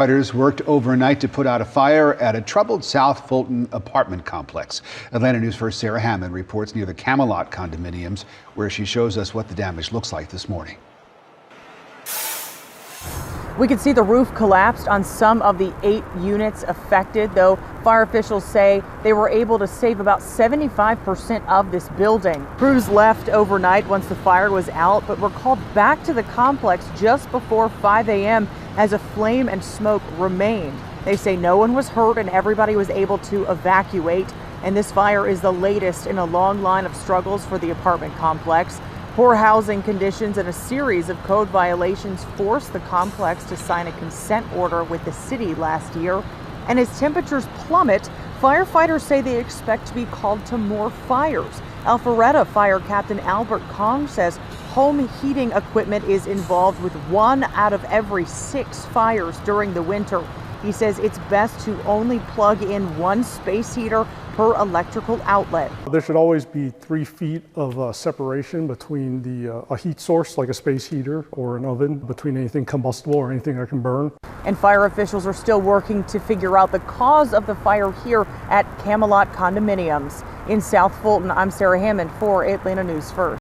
Firefighters worked overnight to put out a fire at a troubled South Fulton apartment complex. Atlanta News First Sarah Hammond reports near the Camelot condominiums, where she shows us what the damage looks like this morning. We can see the roof collapsed on some of the 8 units affected, though fire officials say they were able to save about 75% of this building. Crews left overnight once the fire was out, but were called back to the complex just before 5 a.m. as a flame and smoke remained. They say no one was hurt and everybody was able to evacuate. And this fire is the latest in a long line of struggles for the apartment complex. Poor housing conditions and a series of code violations forced the complex to sign a consent order with the city last year. And as temperatures plummet, firefighters say they expect to be called to more fires. Alpharetta Fire Captain Albert Kong says home heating equipment is involved with 1 out of every 6 fires during the winter. He says it's best to only plug in 1 space heater per electrical outlet. There should always be 3 feet of separation between a heat source like a space heater or an oven, between anything combustible or anything that can burn. And fire officials are still working to figure out the cause of the fire here at Camelot condominiums. In South Fulton, I'm Sarah Hammond for Atlanta News First.